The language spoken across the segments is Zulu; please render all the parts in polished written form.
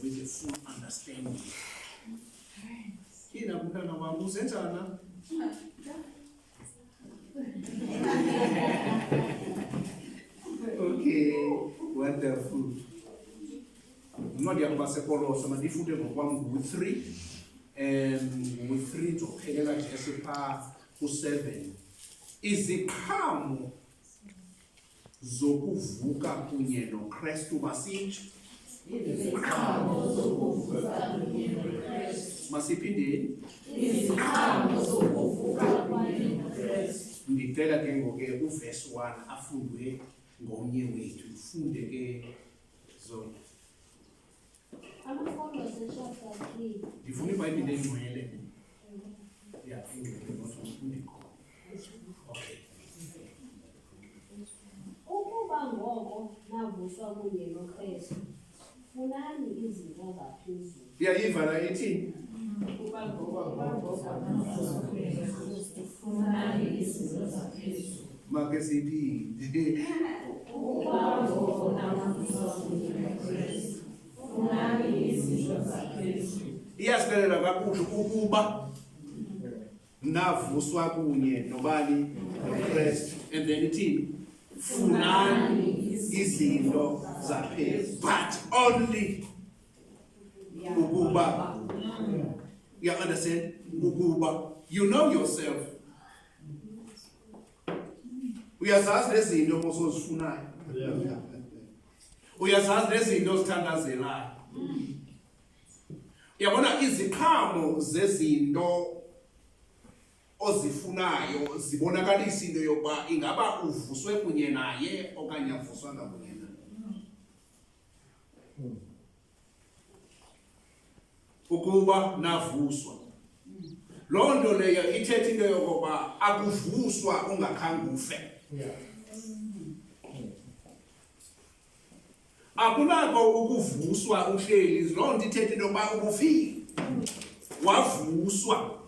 with a full understanding. Kina mntana wami uzenjana? Okay, wonderful. Incwadi yabaseKolose mandifunde ngokwami ku-3 with 3 ndizophelela nje esipha ku-7. Iziqhamo zokuvuka kunye noKristu masithi. Iziqhamo zokuvuka kunye noKristu. Masiphindeni. Iziqhamo zokuvuka kunye noKristu. Ndicela ke ngoke uverse 1 afundwe ngomnye wethu. Ufunde ke zona. AmaKolose chapter 3. Ndifuna iBhayibhile engcwele. Yeah, ingcwele kodwa ufunde khona. Okay. Ukuba ngoko navuswa kunye noKristu, funani izinto zaphezulu. Iyayiva la ethini? Ukuba ngoko navuswa kunye noKristu, funani izinto zaphezulu. Make siphinde. Ukuba ngoko navuswa kunye noKristu, funani izinto zaphezulu. Iyasilelela kakuhle ukuba navuswa kunye nobani noKristu. And then ithini? Funani izinto zaphezulu. But only ukuba. You understand? Ukuba. You know yourself. Uyazazi lezinto ozozifunayo. Uyazazi lezinto ozithandazelayo. Uyabona iziqhamo zezinto ozifunayo zibonakalisa into yokuba ingaba uvuswe kunye naye okanye avuswanga kunye naye. Ukuba navuswa. Loo nto leyo ithetha into yokuba akuvuswa ungakhange ufe. Akunako ukuvuswa uhleli, loo nto ithetha into yokuba ubufile. Wavuswa.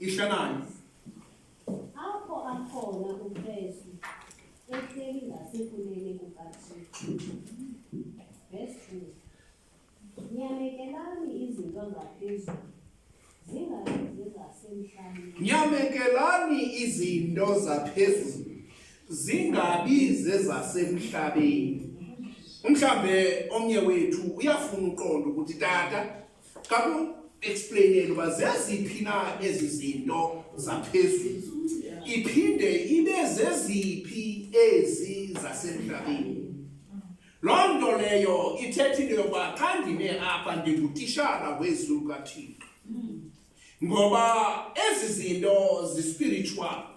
Ihlanani. Apho akhona uKristu, ehleli ngasekunene kukaThixo. Verse 2. Nyamekelani izinto zaphezulu, zingabi zezasemhlabeni. Nyamekelani izinto zaphezulu, zingabi zezasemhlabeni. Mhlambe omnye wethu uyafuna uqonda ukuthi tata kaku explainele uba zeziphi na ezi zinto zaphezulu, iphinde ibe zeziphi ezi zasemhlabeni. Loo nto leyo ithetha into yokuba xa ndime apha ndingutishala wezwi lukaThixo, ngoba ezi zinto zi-spiritual.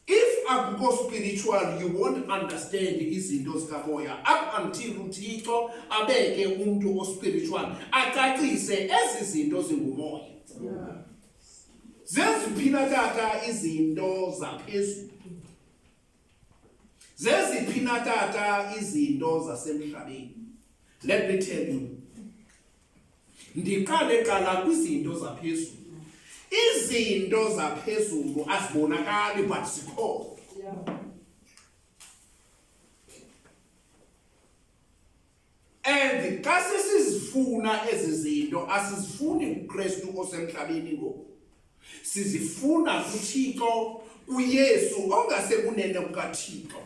If akukho spiritual, you won't understand izinto zikamoya up until uThixo abeke umuntu ospiritual acacise ezi zinto zingumoya. Zeziphi na tata izinto zaphezulu? Zeziphi na tata izinto zasemhlabeni? Let me tell you. Ndiqale qala kwizinto zaphezulu. Izinto zaphezulu azibonakali but zikhona. And xa sisizifuna ezi zinto asizifuni uKristu osemhlabeni ngoku. Sizifuna kuThixo, kuYesu ongasekunene kukaThixo.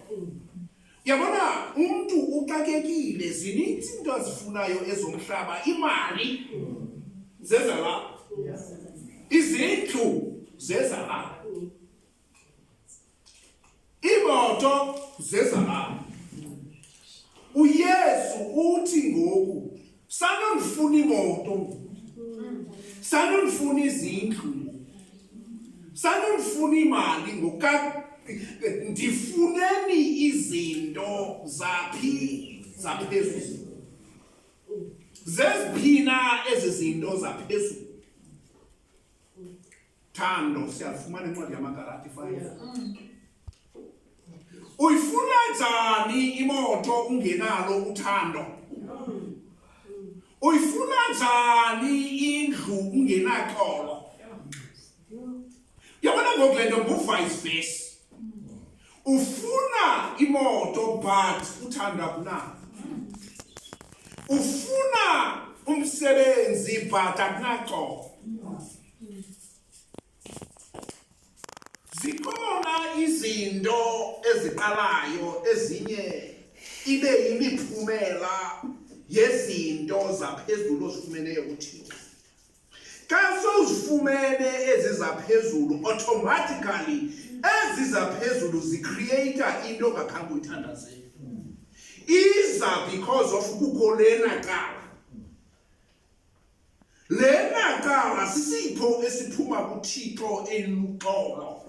Uyabona umuntu uxakekile, zininzi into azifunayo ezomhlaba, imali zeza la. Izindlu zeza la. Imoto zeza la. uYesu uthi ngoku sanondifuna imoto, sanondifuna izindlu, sanondifuna imali, ngoka ndifuneni izinto zaphi zaphezulu. Zeziphina ezi zinto zaphezulu. Thando siyafumana incwadi yamaGalati 5. Uyifuna njani imoto ungenalo uthando? Uyifuna njani indlu ungenaxolo? Yabona ngoku le nto ngu-vice versa. Ufuna imoto but uthanda kunalo. ufuna umsebenzi but akunaxolo. Zikhona izinto eziqalayo ezinye ibe yimiphumela yezinto zaphezulu ozifumeneyo kuThixo. Xa sowuzifumene ezizaphezulu, automatically ezizaphezulu zicreator into ongakhange uyithandazele. Iza because of kukho lena cala. Lena cala sisipho esiphuma kuThixo eluxolo.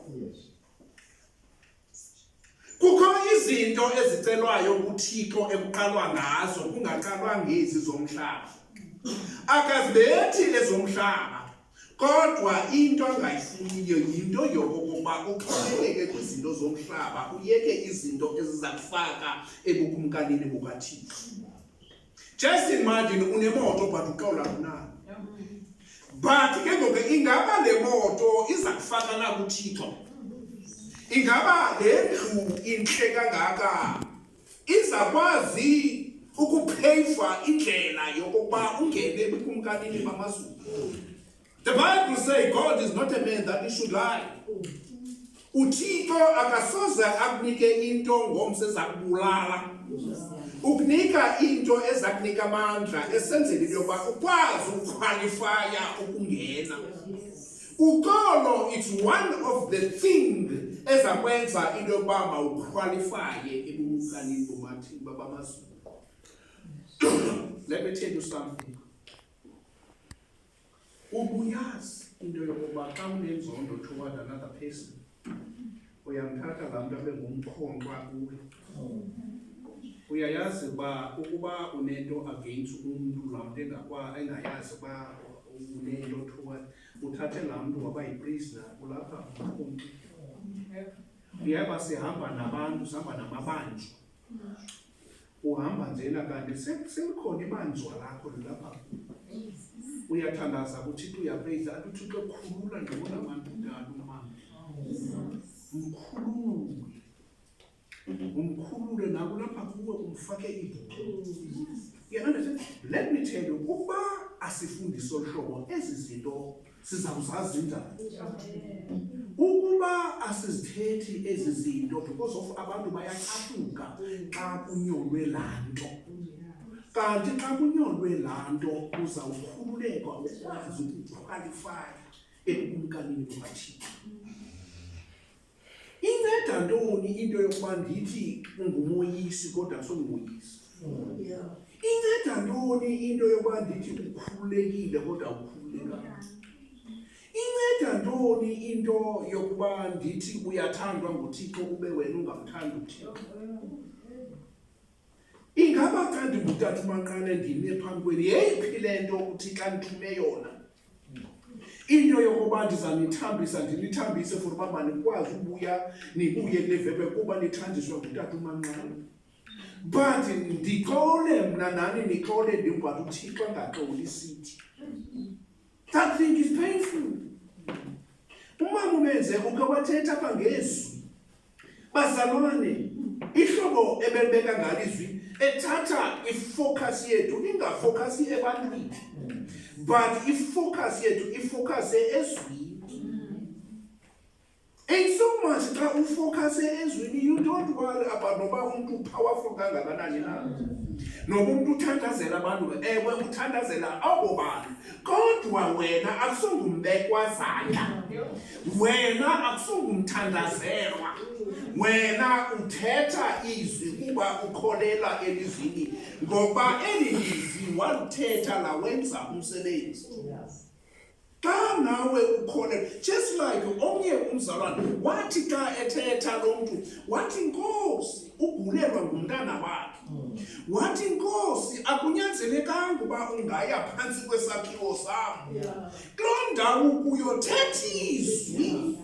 Kukho izinto ezicelwayo kuThixo ekuqalwa ngazo kungaqalwa ngezi zomhlaba. Akazibethi ezomhlaba, kodwa into angayifuniyo yinto yokokuba uxoleleke kwizinto zomhlaba, uyeke izinto eziza kufaka ebukumkanini bukaThixo. Just imagine unemoto but uxola kunani. But ke ngoku ingaba le moto iza kufaka na kuThixo? Ingaba le ndlu inhle kangaka izakwazi ukuphayiva indlela yokuba ungene ebukumkanini bamazulu? The Bible says God is not a man that he should lie. uThixo akasoze akunike into ngomse ezakubulala. Ukunika into ezakunika amandla esenzele into yokuba ukwazi ukuqualifya ukungena. Uxolo, it's one of the things ezakwenza into yokuba mawuqualifye ebukumkanini bamazulu. Let me tell you something. Ubuyazi into yokuba xa unenzondo toward another person, uyamthatha laa mntu abe ngumkhonkxa kuwe. Uyayazi ukuba unento against umntu laa mntu engayazi uba unento toward, uthathe laa mntu waba yi-prisoner kulapha umkhonkxa. Uyaba sihamba nabantu, sihamba namabanjwa. Uhamba njena kanti selikhona ibanjwa lakho lapha. Uyathandaza kuThixo, uyapraise, athi uThixo khulula ndibona abantu mdala umama. Umkhulule nakulapha kuwe umfake ibhuku. You understand? Let me tell you, ukuba asifundise olhlobo ezi zinto sizawuzazi njani. Ukuba asizithethi ezi zinto because of abantu bayaqhatuka xa kunyolwe laa nto. Kanti xa kunyolwe laa nto uzawukhululeka ukwazi ukuqualifya ebukumkanini bukaThixo. Inceda ntoni into yokuba ndithi ungumoyisi kodwa songumoyisi? Inceda ntoni into yokuba ndithi ukhululekile kodwa ukhululekanga? Inceda ntoni into yokuba ndithi uyathandwa nguThixo ube wena ungamthandi uThixo? Ingaba kanti ngutata uManqane ndime phambi kwenu yeyiphi le nto uthi xa ndithume yona? Into yokuba ndizanithambisa ndinithambise for uba manikwazi ubuya nibuye kule vebe kuba nithanjiswa ngutata uManqane. But ndixole mna nani nixole ndim but uThixo angaxoli sithi. That thing is painful. Umama umenze uke wathetha apha ngezwi. Bazalwane, ihlobo ebelibeka ngalizwi ethatha ifocus yethu ingafocus ebantwini, but ifocus yethu ifocus ezwini. And so much xa ufocus ezwini, you don't worry about noba umuntu powerful kangakanani na. Noba umuntu uthandazela abantu, ewe uthandazela abo bantu, kodwa wena akusongumbekwazana, wena akusongumthandazelwa, wena uthetha izwi kuba ukholela elizwini, ngoba eli lizwi walithetha lawenza umsebenzi. Xa nawe ukholela, just like omnye umzalwane wathi xa ethetha lo mntu wathi Nkosi ugulelwa ngumntana wakhe, wathi Nkosi akunyanzelekanga uba ungaya phantsi kwesakhiwo sam, kuloo ndawo kuyo thetha izwi.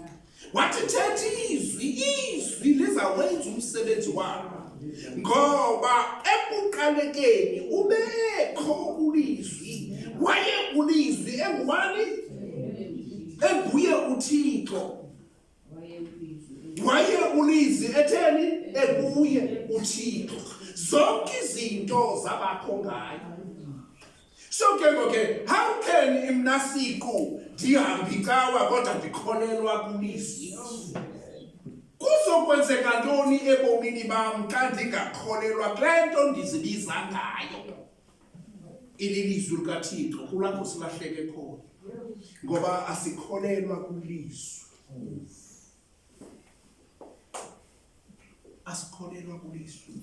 Wathi thetha izwi lizawenza umsebenzi wakho, ngoba ekuqalekeni ubekho ulizwi, waye ulizwi engubani? Enguye uThixo. Waye ulizwi etheni? Enguye uThixo. zonke izinto zabakho ngayo. So ke ngoke, how can imnasiku ndihambi cawa kodwa ndikholelwa kulizwi? Kuzokwenzeka ntoni ebomini bam xa ndingakholelwa kule nto ndizibiza ngayo? Ililizwi likaThixo, kulapho silahleke khona, ngoba asikholelwa kulizwi. Asikholelwa kulizwi.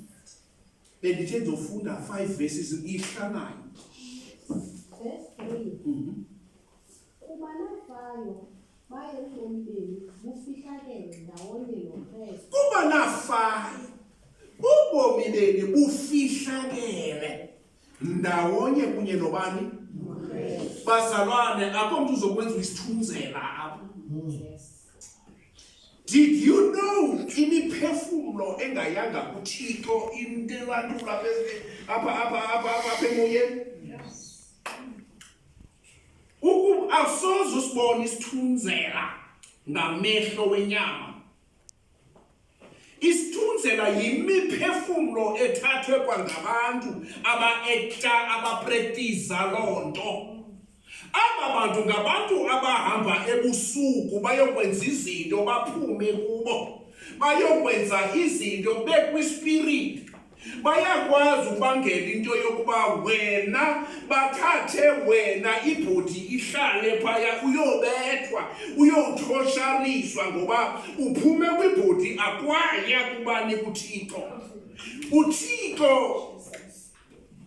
Bendithe ndizofunda 5 verses ihlanayo. Verse 3. Kuba nafayo baye ubomi benu bufihlakele ndawonye noKristu. Kuba nafayo ubomi benu bufihlakele ndawonye kunye nobani? Bazalwane, akho mntu uzokwenza isithunzela apha. Did you know imiphefumlo engayanga kuThixo intelantula apha emoyeni? Awusoze usibone isithunzela ngamehlo wenyama. Isithunzela yimiphefumlo ethathwe kwangabantu aba-ekta abapractiza loo nto. Aba bantu ngabantu abahamba ebusuku bayokwenza izinto baphume kubo, bayokwenza izinto bekwispirit. Bayakwazi ukubangela into yokuba wena bathathe wena ibhodi ihlale phaya uyobethwa, uyothoshariswa ngoba uphume kwibhodi akwaya kubani kuThixo. uThixo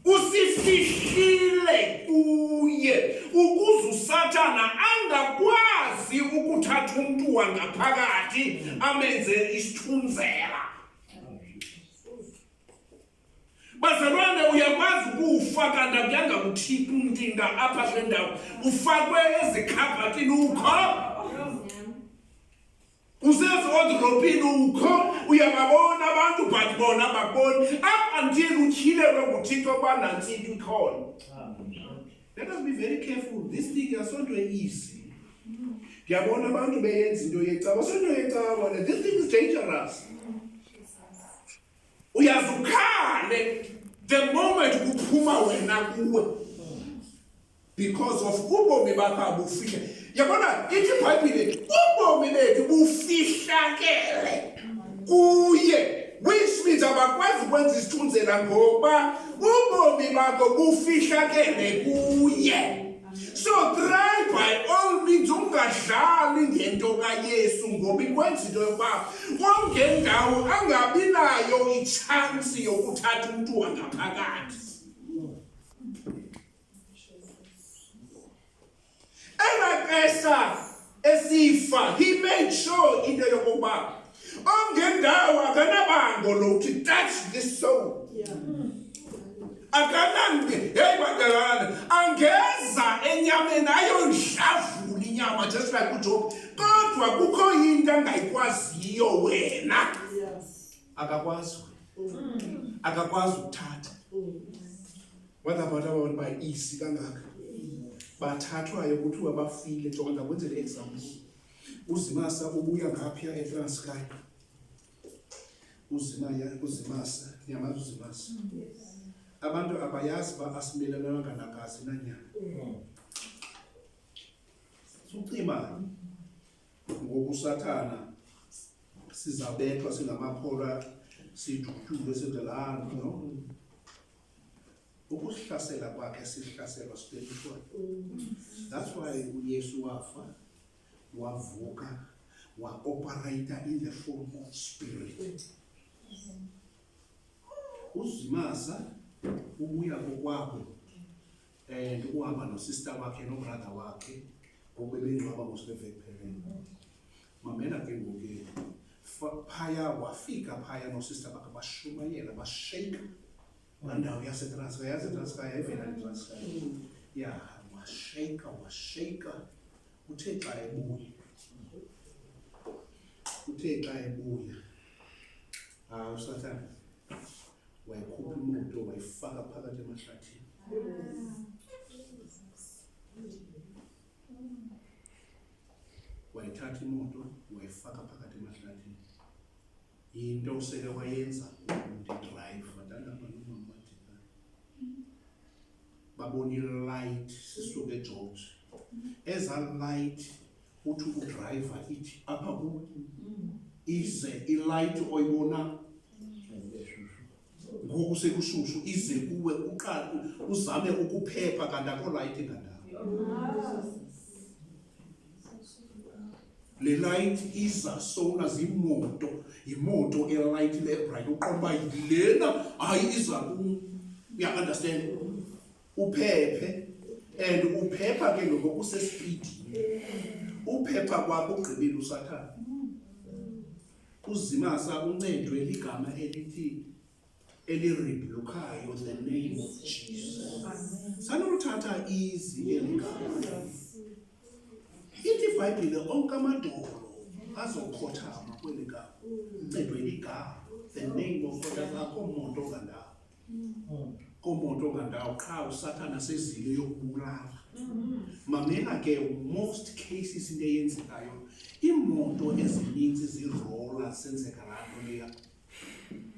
usifihlile kuye ukuze uSathana angakwazi ukuthatha umuntu wangaphakathi amenze isithunzela. Bazalwane, uyakwazi ukufa kanti akuyanga kuThixo umntinda apha kule ndawo, ufakwe ezikhabhathini ukho, usezodropini ukho, uyababona abantu but bona bakuboni up until utyhilelwe nguThixo kuba nantsi into ikhona. Let us be very careful. This thing is not very easy. Ndiyabona abantu beyenza into yecawa, sonto yecawa, this thing is dangerous. Uyazukhale the moment kuphuma wena kuwe because of ubomi bakho abufihle. Yabona ithi iBhayibhile ubomi bethu bufihlakele kuye, which means abakwazi ukwenza isithunzela ngoba ubomi bakho bufihlakele kuye. So try by all means ungadlali ngento kaYesu ngoba ikwenza into yokuba ongendawo angabi nayo ichance yokuthatha umuntu wangaphakathi. Emaxesha esifa, he made sure into yokuba ongendawo akanabango lokuthi touch this soul. Akanange, hey badalana, angeza enyameni ayondlavula inyama just like uJob. Kodwa kukho into angayikwaziyo wena. Akakwazi. Akakwazi ukuthatha. What about abantu bayisi kangaka? Bathathwayo kuthiwa bafile, jonga kwenze le example. uZimasa ubuya ngapha eTranskei. uZimasa, niyamazi uZimasa. Abantu abayazi ba asimelelana nganakazi nanyana. Sucima ngoku Sathana sizabethwa singamaphola sidutyulwe senzelana no. Ukusihlasela kwakhe sihlaselwa spiritual. That's why uYesu wafa, wavuka, wa-operator in the form of spirit. uZimasa ubuya kokwabo and uhamba no-sister wakhe no-brother wakhe ngokubengcwaba ngosebevephelele. Mamela ke ngoku phaya wafika phaya no-sister bakhe bashumayela bashake Mandawo yaseTranskei, yaseTranskei evela eTranskei. Ya, washayika. Uthe xa ebuya. uSathana wayikhupha imoto wayifaka phakathi emahlathini. Wayithatha imoto wayifaka phakathi emahlathini. Into sele wayenza umuntu drive wadala. abona i-light sisuke eGeorge eza light uthi udriver ithi apha kuwe ize i-light oyibona ngoku sekushushu ize kuwe uqale uzame ukuphepha kanti akho light engandawo. Le light iza sona yimoto elight le-bright uqomba yilena hayi iza ya understand uphephe and uphepha ke ngoku usespeedini uphepha kwakho ugqibile usathana uzimasa uncedwe ligama elithi elirebukhayo the name of Jesus sanoluthatha easy eligama ithi iBhayibhile onke amadolo azokhothama kweli gama uncedwe ligama the name of God akho muntu ongandawo komuntu ongandawo qha usathana sezile yokubulala. Mamela ke most cases into eyenzekayo imoto ezininzi zirola senzeka laa nto leya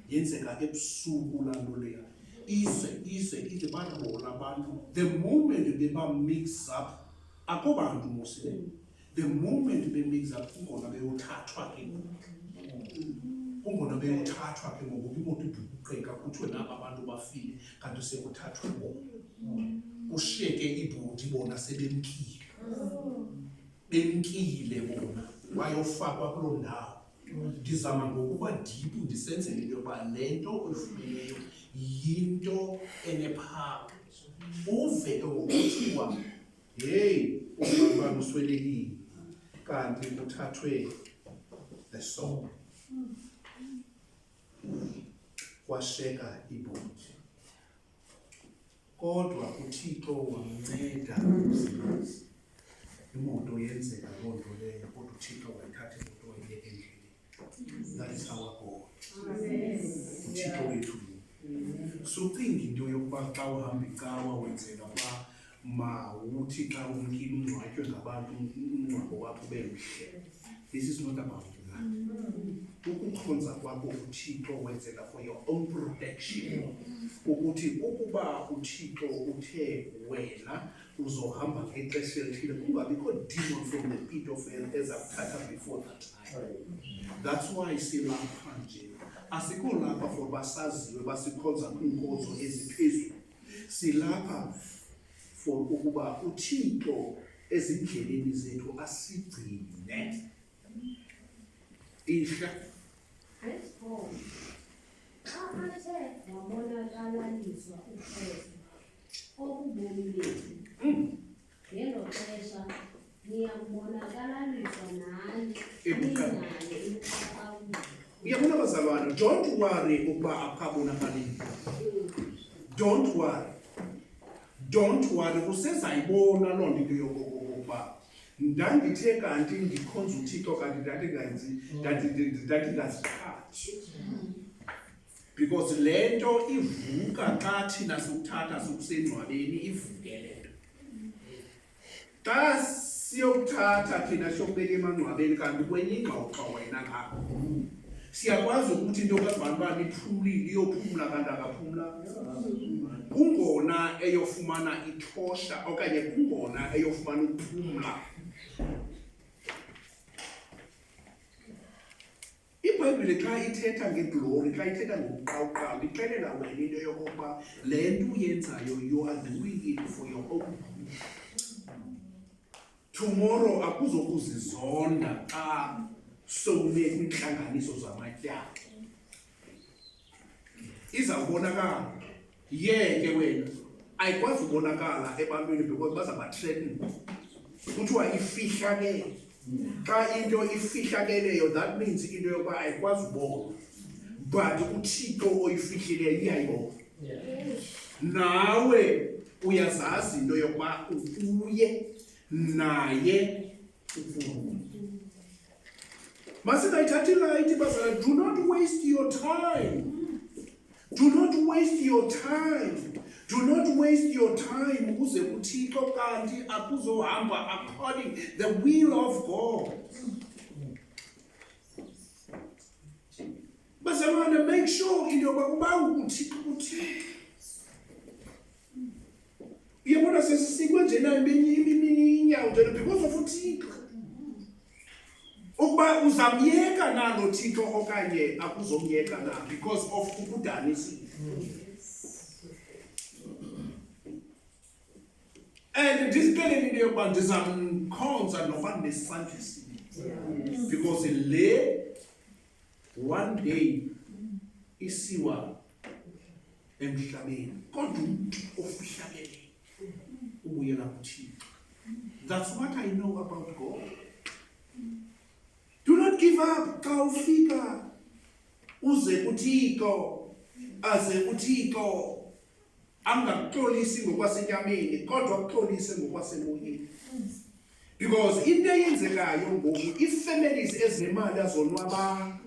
yenzeka ebusuku laa nto leya ize barola abantu the moment beba mix up akho bantu mosile the moment be mix up kungona beyothathwa ke ngoku imoto ibhukuqeka kuthiwe naba abantu bafile kanti sekuthathwa bona ushiyeke ibhodi bona bemkile bona bayofakwa kuloo ndawo. Ndizama ngokuba diphu ndisenzele into yoba le nto oyifumeneyo yinto enephawu uve ngokuthiwa heyi ubani uswelekile kanti kuthathwe the soul kwasheka ibhodi kodwa uThixo wamnceda umsebenzi imoto yenzeka loo nto leyo kodwa uThixo wayithatha imoto wayibeka endleleni. That is our God. uThixo wethu sucinga into yokuba xa uhamba icawa wenzela uba mawuthi xa umkile ungcwatywe ngabantu umngcwabo wakho ube mhle. This is not about that. Ukukhonza kwakho uThixo wenzela for your own protection ukuthi ukuba uThixo uthe wena uzohamba ngexesha elithile kungabikho demon from the pit of hell ezakuthatha before that time. That's why silapha nje asikho lapha for basaziwe basikhonza kwiinkonzo eziphezulu silapha for ukuba uThixo ezindleleni zethu asigcine isha athe wabonakaliswa uKristu okubomi bethu ngelo xesha niyakubonakaliswa nani ningale emqaqawini. Uyabona bazalwane, don't worry ukuba akabonakali. Don't worry usezayibona loo nto yokokuba ndandithe kanti ndikhonza uThixo kanti ndandingazikhathi because le nto ivuka xa thina sikuthatha sikusengcwabeni ivuke le nto xa siyokuthatha thina siyokubeka emangcwabeni kanti kwenye ingxoxo wena ngapha siyakwazi ukuthi into kazibanibani iphumlile iyophumla kanti akaphumla kungona eyofumana ithosha okanye kungona eyofumana ukuphumla. iBhayibhile xa ithetha ngeglory xa ithetha ngokuqawuqawu ixelela wena into yokokuba le nto uyenzayo you are doing it for your own good. Tomorrow akuzokuzizonda xa sowuneentlanganiso zamatyala izawubonakala yeke wena ayikwazi ubonakala ebantwini because bazabathreaten kuthiwa ifihlakele. Xa into ifihlakeleyo that means into yokuba ayikwazi ubona but uThixo oyifihlileyo iyayibona. Nawe uyazazi into yokuba ukuye naye ufuna. Masingayithathi light bazala, do not waste your time. Do not waste your time. Do not waste your time ukuze uThixo kanti akuzohamba according the will of God. Bazalwane, make sure into yokuba uThixo njena iminyawo njena because of uThixo. Ukuba uzamyeka na lo Thixo okanye akuzomyeka na because of ukudanisa. And ndizixelele into yokuba ndizamkhonza noba nesandla esinye. Because le one day isiwa emhlabeni kodwa umuntu ofihlakele ubuyela kuThixo. That's what I know about God. Do not give up xa ufika uze kuThixo aze uThixo angakuxolisi ngokwasenyameni kodwa akuxolise ngokwasemoyeni. Because into eyenzekayo ngoku ii-families ezinemali azonwabanga.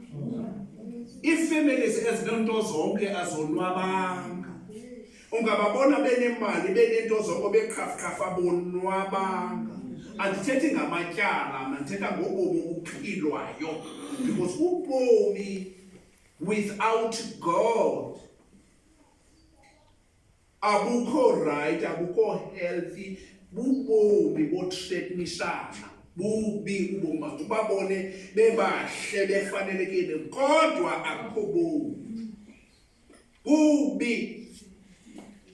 Ii-families ezinento zonke azonwabanga. Ungababona benemali benento zonke bekhafukhafu abonwabanga. Andithethi ngamatyala, mandithetha ngobomi obuphilwayo. Because ubomi without God abukho right, abukho healthy, bubomi bothreatenishana, bubi ubomi, ubabone bebahle befanelekile kodwa akukho bomi. Bubi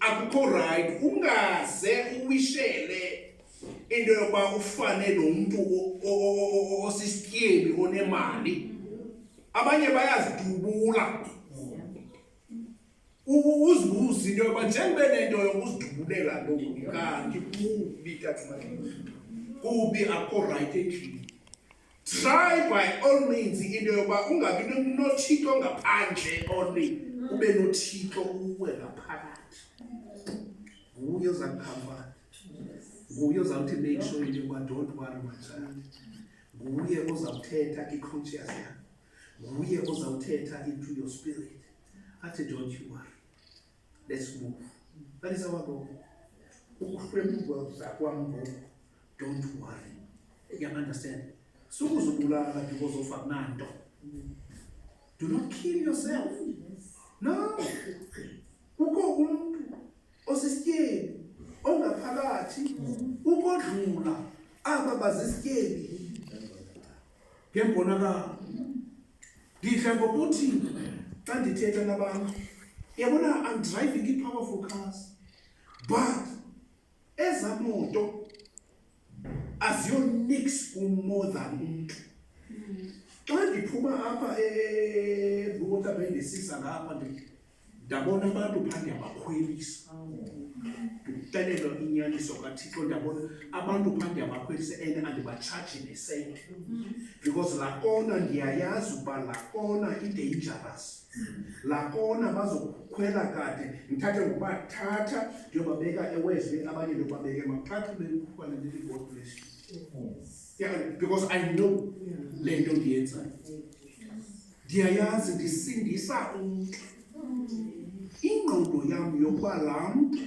akukho right, ungaze uwishele into yokuba ufane nomuntu osisityebi onemali. Abanye bayazidubula. Uzibuze into yokuba njengoba nento yokuzidubulela lo kanti kubi tathumali. Kubi akho right endlini. Try by all means into yokuba ungabi noThixo ngaphandle only, ube noThixo uwe ngaphakathi. Nguye ozakukhamfata. Nguye ozawuthi make sure into yokuba don't worry my child. Nguye ozawuthetha i-conscious yakho. Nguye ozawuthetha into your spirit. Athi don't you worry. Let's move. That is our goal. Don't worry. You understand? Sukuzubulala because of Fernando. Do not kill yourself. No. Uko umuntu osisityebi ongaphakathi ukodlula aba bazisityebi ngembonakalo. Ngidla ngokuthi xa ndithetha nabantu, yabona I'm driving powerful cars, but eza moto aziyo nix more than umuntu. Xa ndiphuma apha eButa bendisisa ngapha ndabona abantu phandle abakhwelisa. Ndikuxelela inyaniso kaThixo, ndabona abantu phandle abakhwelisa and andibatshaji nesente. Because lakona ndiyayazi ukuba lakona i-dangerous. Lakona bazokhwela kade ndithathe ngokubathatha ndiyobabeka eWestville, abanye ndiyobabeka eMaphathe bekhwela ndithi God bless you. Yeah, because I know le nto ndiyenzayo. Ndiyayazi ndisindisa umntu. Ingqondo yam yokuba laa mntu,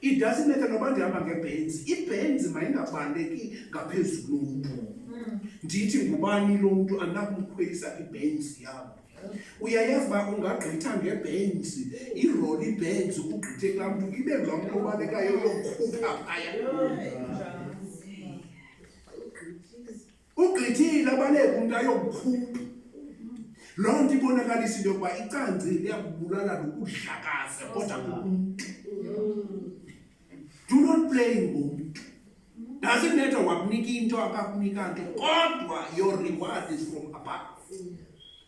it doesn't matter noba ndihamba ngeBenz. iBenz mayingabaleki ngaphezulu lomntu. Ndithi ngubani lo mntu andinakumkhwelisa iBenz yam. Uyayazi uba ungagqitha ngeBenz, iroli iBenz ukugqithe kulaa mntu ibe ngulaa mntu obalekayo yokhupha phaya. Ugqithile abaleka umntu ayokukhupha. Loo nto ibonakalisa into yokuba icandzi liyakubulala nokudlakaza kodwa kukumntu. Do not play ngomuntu. Doesn't matter wakunika into akakunika nto, kodwa your reward is from above.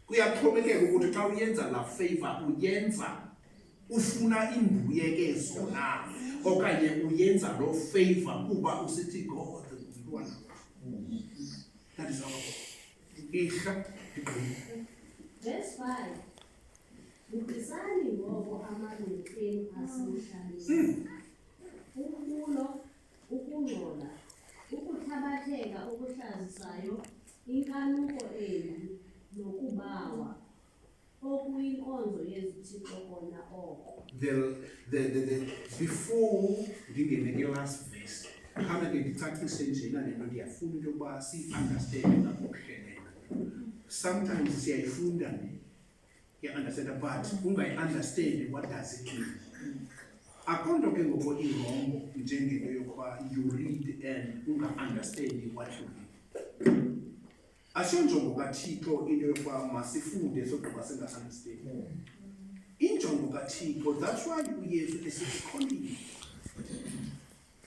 Kuyaxhomekeka ukuthi xa uyenza la favor uyenza ufuna imbuyekezo na okanye uyenza lo favor kuba usithi God ngumntwana. That is our goal. Ihla iqhina. Verse 5. Ukisani ngoku amalungelo asemhlabeni. Ukulo, ukungcola, ukuthabatheka okuhlazisayo, inkanuko embi nokubawa, okuyinkonzo yezithixo kona oko. Before ndingene ke last verse, khona ke ndicacise njena le nto ndiyafuna into yokuba si-understande kakuhle lena. Sometimes siyayifunda ne, you understand, but ungayi-understand what does it mean. akonto ke ngoko irongo njengento yokuba you read and unga-understandi what you read. Asiyonjongo kaThixo into yokuba masifunde sogqiba singa-understandi. Injongo kaThixo, that's why uYesu esithi continue.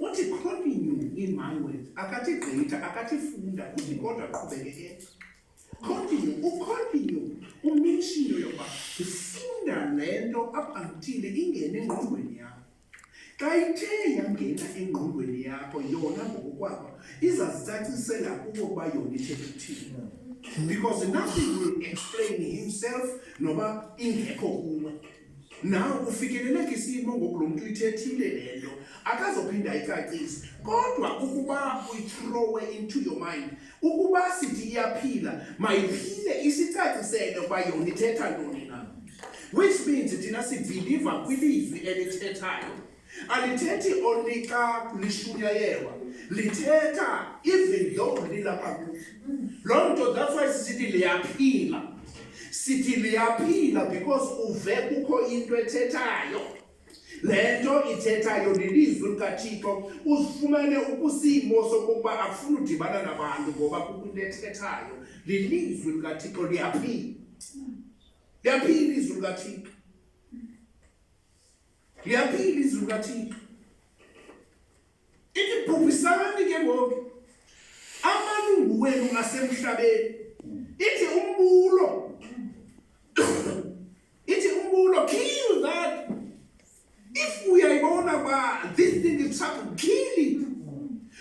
Uthi continue in my words, akathi gqitha, akathi funda, uthi kodwa qhubekeke. Continue, ucontinue, umishino yokuba ufunda lento up until ingene engqondweni yakho. Xa ithe yangena engqondweni yakho yona ngokukwakho izazicacisela kubo ukuba yona ithetha ukuthini. Because nothing will explain himself noba ingekho kuwe. Now ufikeleleka isimo ngoku lo muntu uyithethile lento akazophinda ayicacise, kodwa ukuba uyithrowe into your mind, ukuba sithi iyaphila mayiphile isicacisele ukuba yona ithetha ntoni na. Which means thina sibhiliva kwilizwi elithethayo, alithethi only xa lishunyayelwa, lithetha even though lilapha kuthi. Loo nto, that's why sisithi liyaphila. Sithi liyaphila because uve kukho into ethethayo. Le nto ithethayo lilizwi likaThixo, uzifumane ukwisimo sokuba akufuni udibana nabantu ngoba kukho into ethethayo. Lilizwi likaThixo, liyaphila. Liyaphila ilizwi likaThixo. Liyaphila ilizwi likaThixo. Ithi bhubhisani ke ngoku amalungu wenu asemhlabeni. Ithi umbulo. Ithi umbulo, kill that. If uyayibona ba this thing is happening, kill it.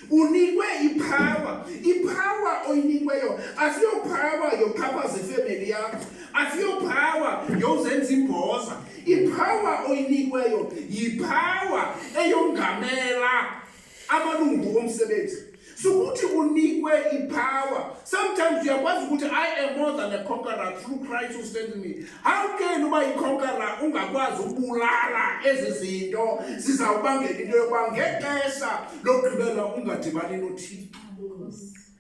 Unikwe ipower. Ipower oyinikweyo asiyo power yokuqhaphaza ifamily yakho, asiyo power yozenza imboza. Ipower oyinikweyo yipower eyongamela amalungu omsebenzi. Sukuthi unikwe ipower. Sometimes uyakwazi ukuthi I am more than a conqueror through Christ who strengthens me. How can uba iconqueror ungakwazi ubulala ezi zinto zizawubangela into yokuba ngexesha lokugqibela ungadibani noThixo?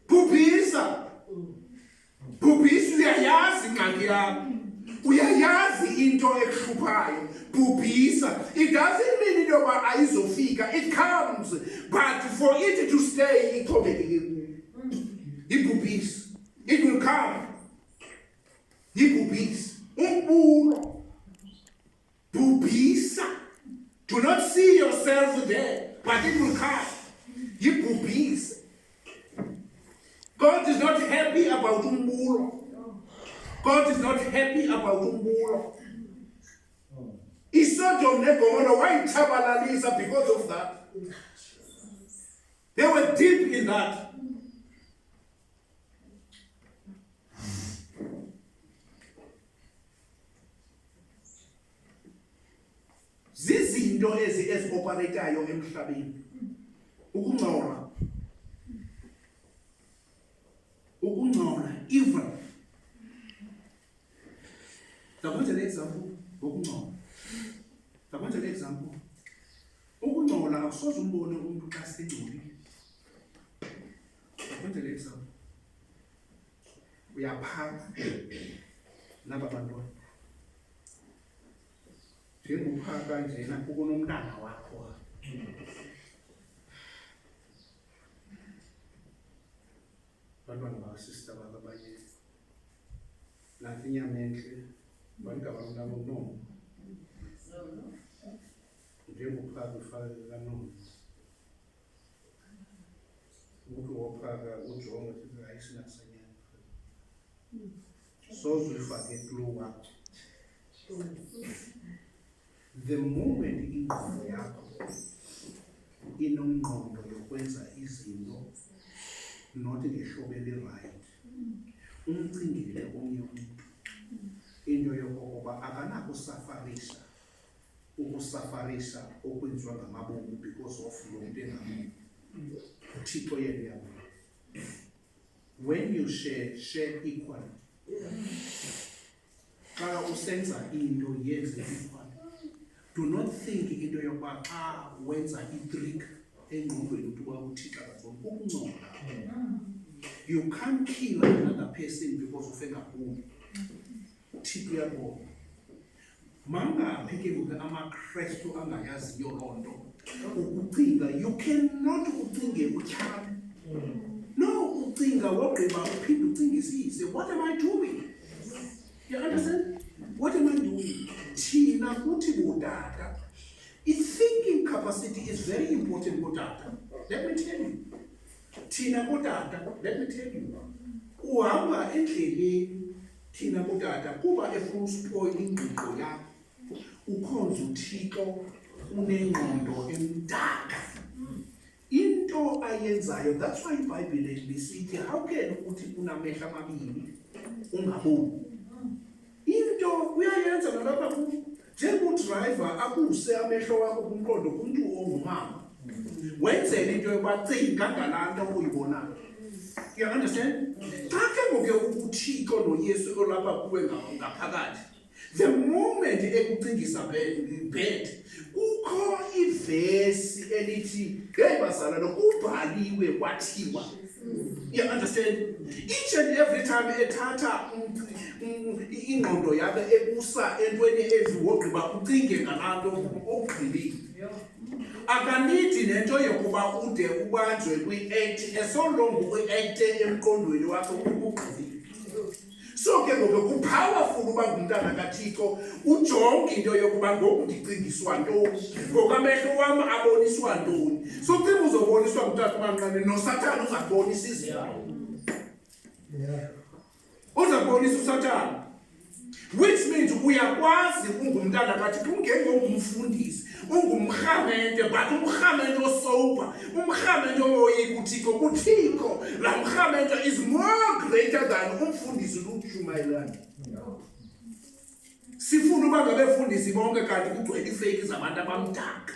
Bhubhisa. Bhubhisa, uyayazi ingxaki yakho. Uyayazi into ekuhluphayo. Bhubhisa. It doesn't mean into yokuba ayizofika. It comes. But for it to stay, ibhubhisa. It will come. Ibhubhisa. Umbulo. Bhubhisa. Do not see yourself there, but it will come. Ibhubhisa. God is not happy about umbulo. God is not happy about umbulo. ISodom neGomorrah wayitshabalalisa because of that. They were deep in that. Zizinto ezi-operatayo emhlabeni. Ukungcola. Ukungcola, evil. Ndakwenza le example ngokungcola. Ndakwenza le example. Ukungcola akusoze umbone umuntu xa sengcolile. Ndakwenza le example. Uyaphaka laba bantwana. Njengophaka njena kunomntana wakho. Bantwana bakasister bakabanye. Nathi inyama enhle. Bantu nono. Njengophaka ufake kanono. Umuntu wophaka ujonga ukuthi hayi sinakusanyana. Soze uyifake kulo wakho. The moment ingqondo yakho inomngqondo yokwenza izinto not ngehlobo eli-right, umcingile omnye umuntu into yokokuba akanakusafarisa ukusafarisa okwenziwa ngamabomu because of lo muntu engamuntu. uThixo yena uyabona. When you share equally. Xa usenza into yenze equally. Do not think into yokuba xa wenza i-trick engqondweni ukuba uThixo akazona ukungcola. You can't kill another person because ufe ngaboni. uThixo uyabona. Mangaphi ke ngoku amaKristu angayaziyo loo nto ukucinga you cannot ucinge utyhami no ucinga wogqiba uphinde ucingisise what am I doing? You understand? What am I doing? Thina kuthi bodata i-thinking capacity is very important kodata. Let me tell you. Thina kodata, let me tell you. Uhamba endleleni thina kodata kuba efuna uspoil ingqiqo yakho ukhonza uThixo unengqondo emdaka. Into ayenzayo, that's why iBhayibhile lisithi how can uthi unamehlo amabili ungaboni? Into uyayenza nalapha njengodriver akuse amehlo wakho kumqondo kumuntu ongumama wenzele into yobacinga ngalanto oyibonayo. You understand? Xa ke ngoke uThixo noYesu olapha kuwe ngaphakathi the moment ekucingisa bed kukho ivesi elithi hey bazalwane kubhaliwe kwathiwa. You understand? Each and every time ethatha ingqondo yakhe ekusa entweni eziwogqiba ucinge ngalanto okugqibile. Akanidi nento yokuba ude ubanjwe kwi-act esolongo kwi-act emqondweni wakho ukugqibile. So ke ngoku kupowerful uba ngumntana kaThixo ujonge into yokuba ngoku ndicingiswa ntoni ngokwamehlo wam aboniswa ntoni. So xa uzoboniswa ngutata umanqane noSathane uzabonisa izinto. Uzabonisa uSathane, which means uyakwazi ungumntana kaThixo ungengomfundisi ungumrhamente but umrhamente osober umrhamente oyoyika uThixo kuThixo. La mrhamente is more greater than umfundisi uShumayelani. Sifuna uba ngabefundisi bonke kanti kugcwele ifake zabantu abamdaka.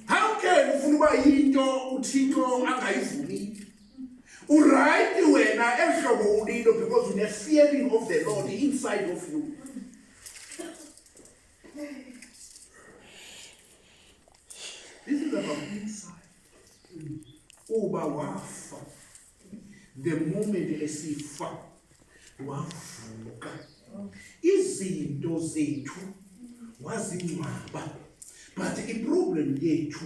How can ufuna uba yinto uThixo angayivumi? Uright wena ehlobo ulilo because une fearing of the Lord inside of you. This is about inside. Uba wafa. The moment esifa wavuka. Izinto zethu wazingcwaba. But iproblem yethu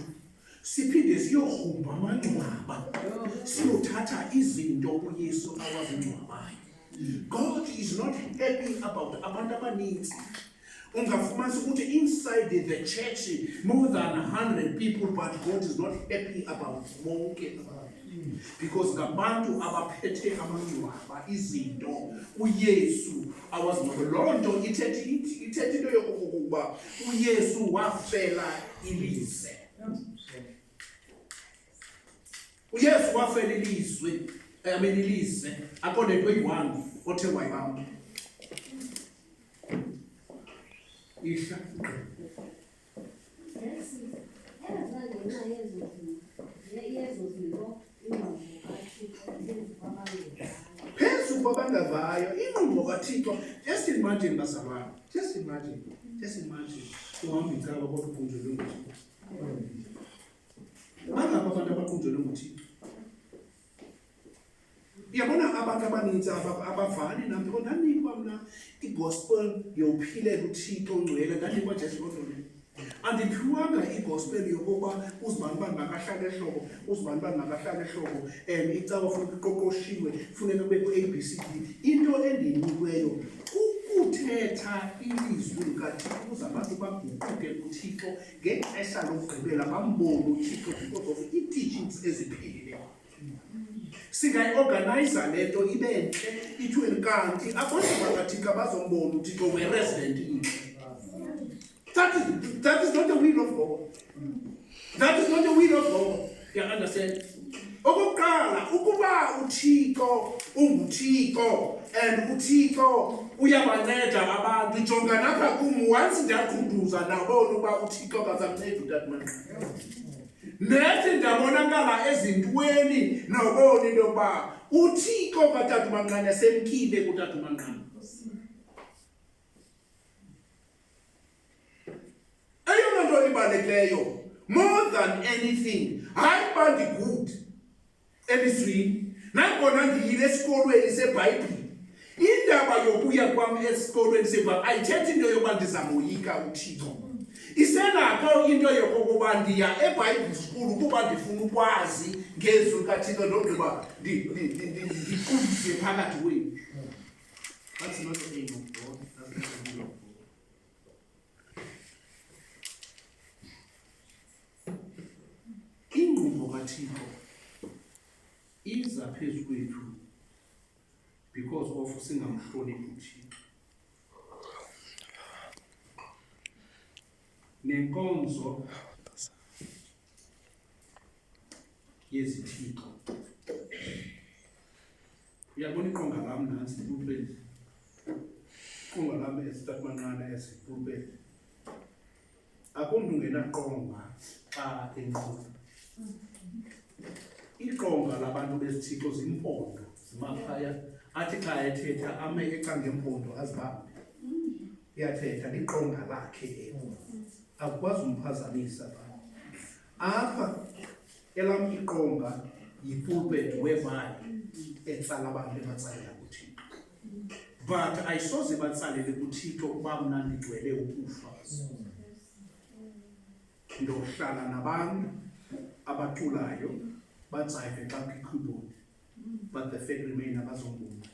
siphinde siyohumba amangcwaba siyothatha izinto uYesu awazingcwabayo. God is not happy about abantu abaninzi. Ungafumanisa ukuthi inside the church more than 100 people but God is not happy about bonke because ngabantu abaphethe amangcwaba izinto uYesu awazingcwabayo. Loo nto ithethe into yokuba uYesu wafela ilizwe. uYesu wafela ilizwe ilizwe according to 21 othe wayibamba isha phezu kwabangavayo inqubo kaThixo. Just imagine bazalwane, just imagine uhamba icala kodwa uqunjelwe nguThixo. Bangapha abantu abaqunjelwe nguThixo. Yabona abantu abaninzi abavani nami kodwa ndanikwa mna igospel yophilela uThixo ongcwele ndanikwa Jesu kodwa andiphiwanga igospel yokuba uzibani makahlale ehlobo uzibani makahlale ehlobo icawa futhi iqoqoshiwe kufuneka kubekho ABCD. Into endinikweyo ukuthetha ilizwi likaThixo ukuze abantu baguquke kuThixo ngexesha lokugqibela bambone uThixo because of i-teachings eziphilileyo. Singayi-organize le nto ibe ntle ithiwe kanti abantu bakaThixo bazombona uThixo we-resident intle. That is not the will of God. That is not the will of God. You understand? Okokuqala ukuba uThixo unguThixo and uThixo uyabanceda abantu jonga napha kum once ndiyaqhunduza nabona uba uThixo akazakunceda utatimana. Nethi ndabonakala ezintweni nobona into yokuba uThixo kaTatumanqane semkile kuTatumanqane. Eyona nto ibalulekileyo more than anything hayi bandigudi elizwini nangona ndiyile esikolweni seBhayibhile indaba yokuya kwami esikolweni sebhayibhile ayithethi into yokuba ndizamoyika uThixo. Isenakho into yokokuba ndiya eBible school kuba ndifuna ukwazi ngezwi kaThixo nogqiba ndiqundise phakathi kwenu. That's not the aim of God. That's not the will of God. Ingqubo kaThixo iza phezu kwethu because of singamhloniphi uThixo. Nenkonzo yezithixo. Uyabona iqonga lami nansi pulpit. Iqonga lami esitamanqana esipulpit. Akumntu ngenaqonga xa enqondo. Iqonga labantu bezithixo zimpondo zimakhaya athi xa ethetha ame ecangempondo azibambe. Iyathetha liqonga lakhe akwazi umphazamisa apha elam iqonga yipulpit whereby etsala abantu ebatsalela kuThixo, but ayisoze batsalele kuThixo ukuba mna ndigcwele ukufa. Ndohlala nabantu abaculayo batsayive xa kwi-keyboard, but the fact remain abazombuma.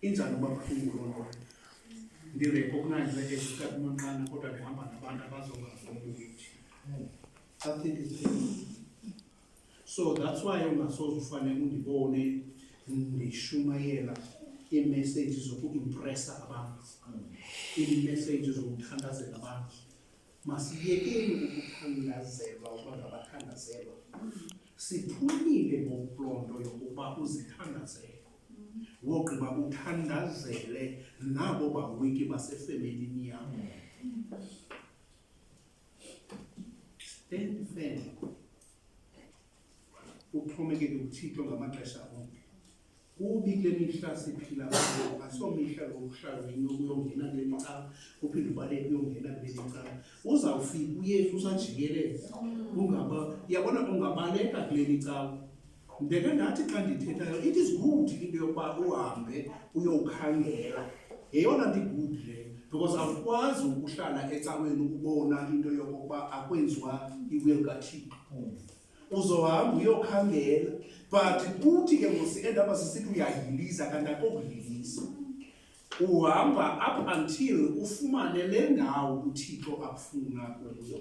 Injani uba buhlungu loo nto? Ndirecognize esikamanqana kodwa ndihamba nabantu abazongazombuma. I think it's painful. So that's why ungasoze ufanele undibone ndishumayela iimessages zokuimpressa abantu, iimessages zokuthandazela abantu. Masiyekeni ukuthandazelwa ukuba ngabathandazelwa. Siphumile ngokuplondo yokuba uzithandazele. Wogqiba uthandazele nabo bawiki basefemelini yakho. Stand firm. Uxhomekeke kuThixo ngamaxesha onke. Kubi kule mihla siphila kuyo, asomihla lokuhlala uyongena kule micala, uphinde ubaleke uyongena kule micala. Uzawufika uYesu usajikeleza. Yabona ungabaleka kule micala. Ndeke ndathi xa ndithethayo, it is good into yokuba uhambe uyowukhangela. Yeyona nto good leyo, because awukwazi ukuhlala ecaweni ukubona into yokuba akwenziwa iwill kaThixo. Uzohamba uyokhangela, but kuthi ke ngosiendaba sisithi uyayiliza kanti akokulilisa. Uhamba up until ufumane le ndawo uThixo akufuna kuyo.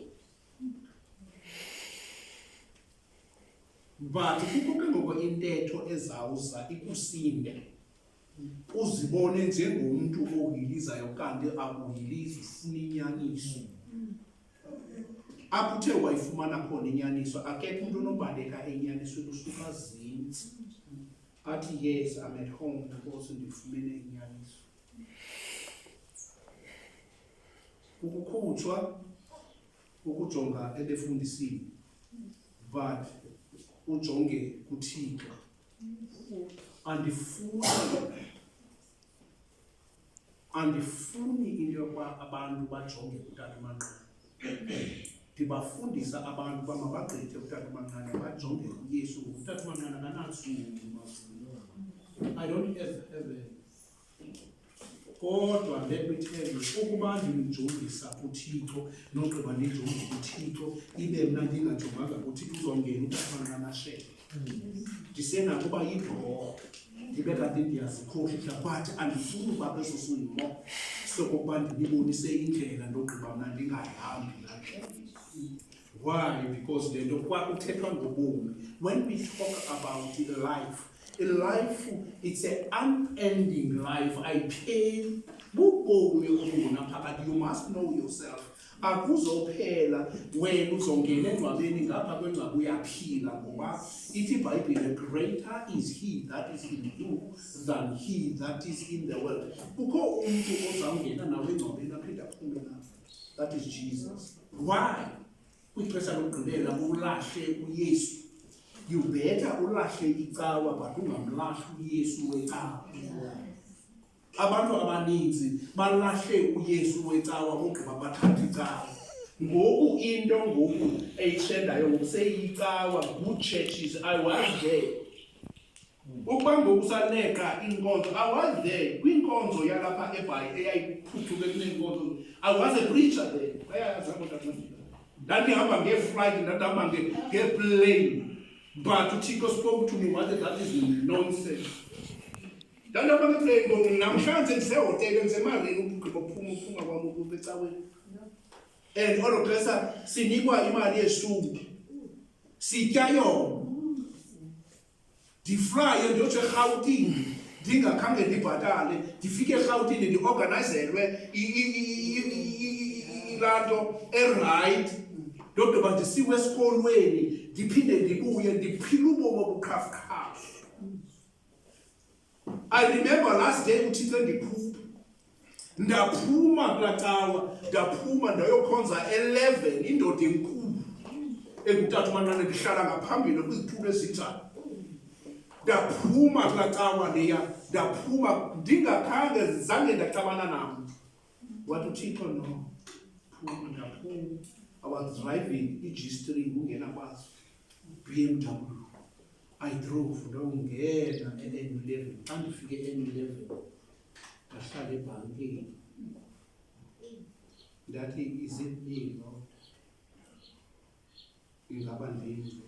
But kukho ke ngoko intetho ezawuza ikusinde. Uzibone njengomntu ohilizayo kanti akuhilizi, ufuna inyaniso. Apho uthe wayifumana khona inyaniso, akekho umuntu onobaleka enyanisweni usuka zintsi. Athi yes, I'm at home because ndifumene inyaniso. Ukukhutshwa, ukujonga ebefundisini, but ujonge kuThixo. Andifuni into yokuba abantu bajonge kuTata uManqana. Ndibafundisa abantu uba mabagqithe kuTata uManqana bajonge kuYesu. UTata uManqana akanansuku. I don't have heaven. Kodwa let me tell you, ukuba ndimjongisa kuThixo nogqiba ndijonge kuThixo ibe mna ndingajonganga kuThixo uzongena uTata uManqana shele. Ndisenako uba yibhorho ndibe kanti ndiyazikhohlisa, but andifuni uba kweso simo sokokuba ndinibonise indlela ndogqiba mna ndingayihambi ngandlela. Why? Because le nto kwakuthethwa ngobomi. When we talk about life, it's an unending life. Ayipheli. Bubomi obungena phakathi. You must know yourself. Akuzophela wena uzongena engcwabeni ngapha kwengcwaba uyaphila, ngoba ithi iBhayibhile, greater is he that is in you than he that is in the world. Kukho umntu ozawungena nawe engcwabeni aphinde aphume nawe. That is Jesus. Why? Kwixesha lokugqibela ulahle uYesu. You better ulahle icawa but ungamlahli uYesu wecawa. Abantu abaninzi balahle uYesu wecawa ogqiba bathatha icawa. Ngoku into eyitrendayo ngoku seyicawa. Good churches, I was there. ukuba ngokusaneqa inkonzo, I was there kwinkonzo yalapha eBhayi eyayiphuthuke kunenkonzo. I was a preacher there. Bayayazi abantu abathile. Ndandihamba nge-flight, ndandihamba nge-plane. But uThixo spoke to me, what that is nonsense. Ndandihamba nge-plane, namhlanje ndisehotele ndisemarini ukugqiba uphuma kwami ukuba ecaweni. And all of us sinikwa imali yesuku. Sitya yona. Ndifly ndiyotsho eRhawutini ndingakhange ndibhatale, ndifike eRhawutini ndiorganizelwe ilanto eright, ndogqiba ndisiwe esikolweni ndiphinde ndibuye ndiphile ubomi obukhafukhafu. I remember last day uThixo ndikhupha, ndaphuma kulaa cawa, ndaphuma ndayokhonza 11 indoda enkulu engutata uManqane, ndihlala ngaphambili kwizitulo ezinjalo. Ndaphuma kulaa cawa leya, ndaphuma ndingakhange zange ndaxabana namntu. Wathi uThixo no, phuma, ndaphuma. I was driving i-G3 ungena kwazo, BMW. I drove ndongena e-N11. Xa ndifike e-N11 ndahlala ebhankini. Ndathi is it me, Lord? Ingaba ndini?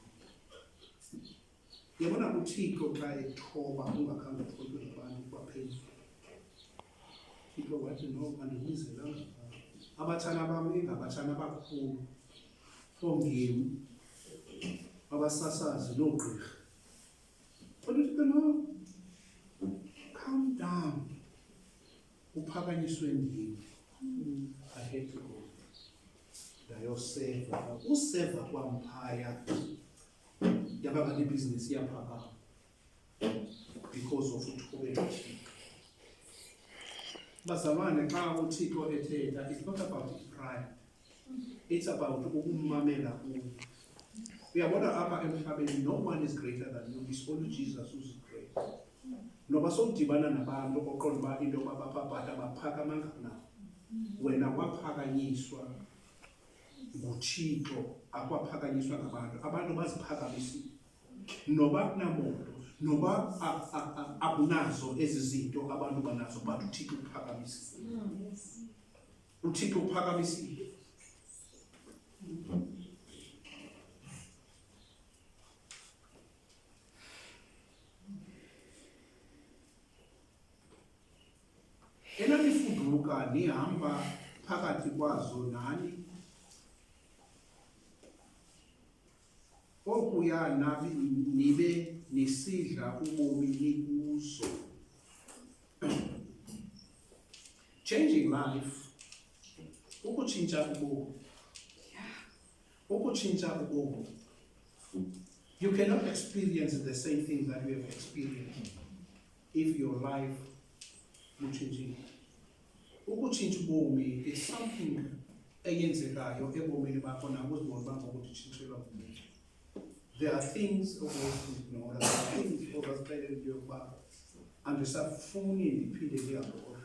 Yabona uThixo xa ethoba ungakhange uthobe abantu kwaphezulu. Thixo wathi no, andikubizelanga. Abatshana bam ingabatshana abakhulu, oongemi, abasasazi noogqirha. Kodwa uThixo no, calm down, uphakanyiswe ndini. I had to go. Ndayoseva, useva kwamphaya yaba kanti ibhizinesi iyaphakama because of uthobela uThixo. Bazalwane, xa uThixo ethetha, it's not about pride, it's about ukumamela kuye. Uyabona apha emhlabeni, no one is greater than you, it's only Jesus who's great. Noba sowudibana nabantu oqonda uba into yoba bapapata baphakama ngakunabo, wena waphakanyiswa nguThixo, akwaphakanyiswa ngabantu. Abantu baziphakamisile, noba kunamoto, noba akunazo ezi zinto abantu banazo, but uThixo uphakamisile. uThixo uphakamisile. Enanifuduka nihamba phakathi kwazo nani, okuya nabi nibe nisidla ubomi nikuzo. Changing life, ukutshintsha ubomi, ukutshintsha ubomi. You cannot experience the same thing that you have experienced if your life will change. Ukutshintsha ubomi is something eyenzekayo ebomini bakho nakuzibona bakho ukuthi tshintshelwa ubomi. There are things there are things overstated yokuba andisafuni ndiphinde kuyakho.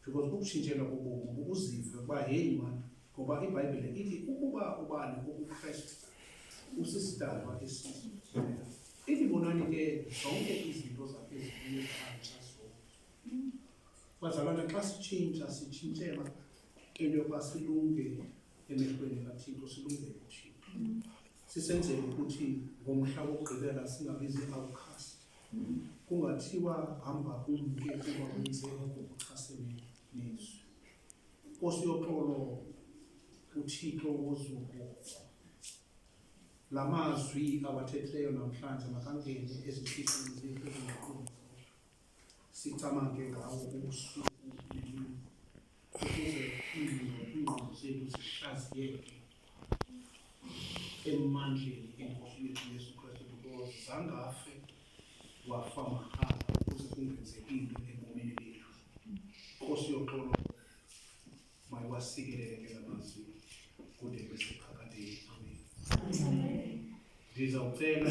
Because ukutshintshelwa kobomi ukuzive uba hey man, ngoba iBhayibhile ithi ukuba ubani uKristu usisidalwa esisha. Ithi bonani ke zonke izinto zakhe zibuye phansi zonke. Bazalwana, xa sitshintsha sitshintshela into yokuba silunge emehlweni kaThixo, silungele uThixo. Sisenzele ukuthi ngomhla wokugqibela singabizi outcast. Kungathiwa hamba umke kuba kwenzeka ukuchasene nezwi. Nkosi yoxolo, uThixo wozulu, la mazwi awathetheyo namhlanje makangene ezinhliziyweni zethu ezingakhulu. Sicamake ngawo ubusuku nemini, ukuze iingqondo zethu zihlaziyeke emandleni eNkosi yethu Yesu Kristu, because zangafe wafa mahala ukuze kungenzeki into ebomini bethu. Nkosi yoxolo, mayiwasikelele ke la mazwi kude kwesiphakade. Amen. Ndizawucela